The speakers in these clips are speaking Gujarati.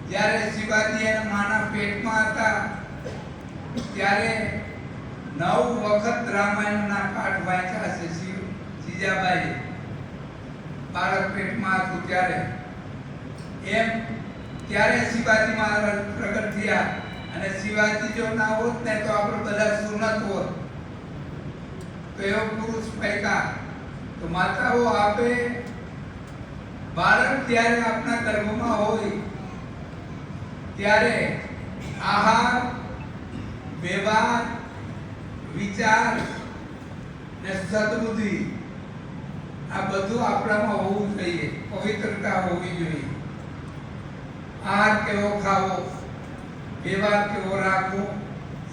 જ્યારે શિવાજી એના માના પેટમાં હતા ત્યારે 9 વખત રામાયણના પાઠ વાંચ્યા છે જીજાબાઈ બાળક પેટમાં હતું ત્યારે. એમ ત્યારે શિવાજી મહારાજ પ્રગટ થયા અને શિવાજી જો ના હોત ને તો આપણે બધા સુનત હોત. તો એવો પુરુષ પૈકા તો માતાઓ આપે બાળક જ્યારે આપના ગર્ભમાં હોય ત્યારે આહાર, વ્યવહાર, વિચાર ને સદબુદ્ધિ આ બધું આપણામાં હોવું જોઈએ. પવિત્રતા હોવી જોઈએ. આહાર કેવો ખાવો, વ્યવહાર કેવો રાખવો,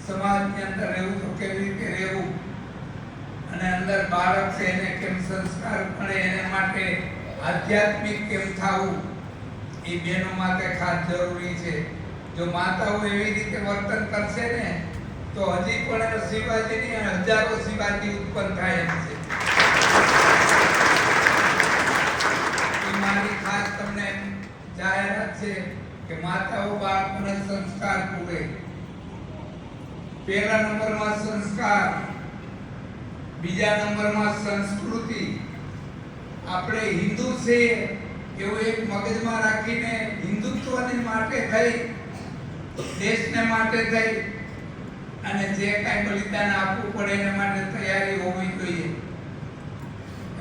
સમાજની અંદર રહેવું તો કેવી રીતે રહેવું, અને અંદર બાળક છે એને કેમ સંસ્કાર મળે, એને માટે આધ્યાત્મિક કેમ થવું, એ બેનો માટે ખાસ જરૂરી છે. જો માતાઓ એવી રીતે વર્તન કરશે ને તો હજી પણ શિવાજીની હજારો શિવાજી ઉત્પન્ન થાય એમ છે. મારી ખાસ તમને જાહેરાત છે કે માતાઓ બાળકોને સંસ્કાર પૂરે. પહેલા નંબરમાં સંસ્કાર, બીજા નંબરમાં સંસ્કૃતિ. આપણે હિન્દુ છે એવું એક મગજમાં રાખીને હિન્દુત્વને માટે થઈ, દેશને માટે થઈ અને જે કાંઈ બલિદાન આપવું પડે એના માટે તૈયારી હોવી જોઈએ.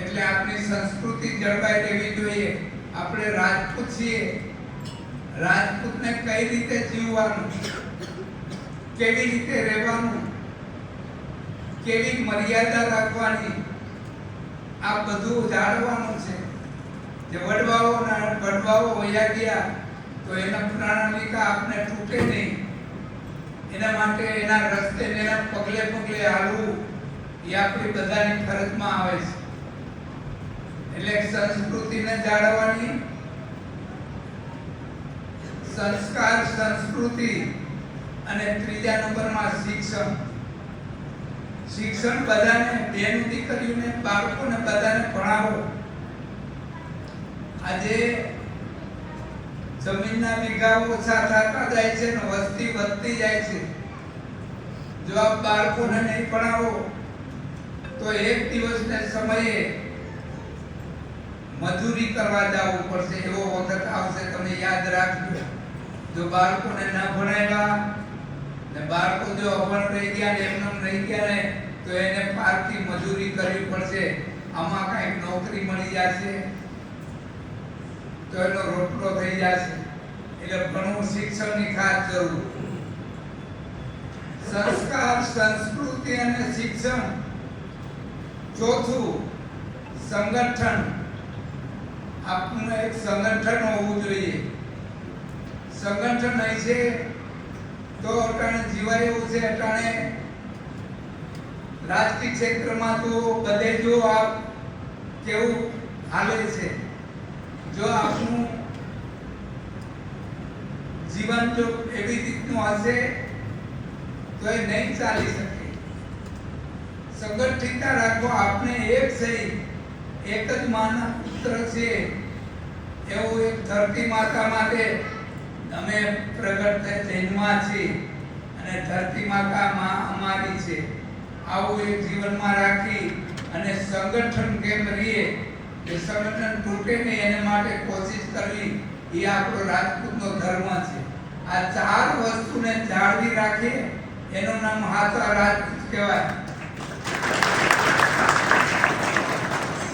એટલે આપણી સંસ્કૃતિ જળવાઈ રહેવી જોઈએ. આપણે રાજપૂત છીએ, રાજપૂતને કઈ રીતે જીવવાનું, કેવી રીતે રહેવાનું, કેવી મર્યાદા રાખવાની, આ બધું જાણવાનું છે. જે વડવાઓ વયા ગયા તો એના પ્રણાલિકા આપણે તૂટે નહીં. એના માટે એના રસ્તે એના પગલે પગલે હાલવું એ આપણી બધાની ફરજમાં આવે છે. એટલે સંસ્કૃતિને જાળવવાની, સંસ્કાર, સંસ્કૃતિ, અને ત્રીજા નંબરમાં શિક્ષણ. શિક્ષણ બધાને, બેન દીકરીઓને, બાળકોને બધાને ભણાવો. આજે જમીનના વીઘા ઓછા થતા જાય છે ને વસ્તી વધતી જાય છે. જો આપ બાળકોને નહીં ભણાવો તો એક દિવસને સમયે મજૂરી કરવા જવું પડશે એવો વખત આવશે. તમે યાદ રાખજો. જો બાળકોને ન ભણાવ્યા ને બાળકો જો અભણ રહી ગયા ને એમને રહી ગયા ને તો એને પારકી મજૂરી કરવી પડશે. આમાં કાંઈક નોકરી મળી જશે તો એનો રોટલો થઈ જશે. એટલે ઘણું શિક્ષણની ખાસ જરૂર. સંસ્કાર, સંસ્કૃતિ અને શિક્ષણ. ચોથું સંગઠન. આપણું એક સંગઠન હોવું જોઈએ. સંગઠન નહીં છે તો અટાણે જીવાય એવું છે. અટાણે રાજકીય ક્ષેત્રમાં તો બધે જો આપ કેવું હાલે છે. જો આપણું જીવન જો એવી રીતનું હશે તો એ નહીં ચાલી શકે. સંગઠિતતા રાખો. આપણે એક સહી, એક જ માના પુત્ર છે એવું એક ધરતી માતા માટે અમે પ્રગટ જન્મા છીએ અને ધરતી માતા માં અમારી છે. આવું એક જીવનમાં રાખી અને સંગઠન કેમ રહીએ, એ સંગઠન તૂટે નહીં એને માટે કોશિશ કરવી એ આપણો રાજપૂતનો ધર્મ છે. આ ચાર વસ્તુને જાળવી રાખીએ એનું નામ હાચા રાજપૂત કહેવાય.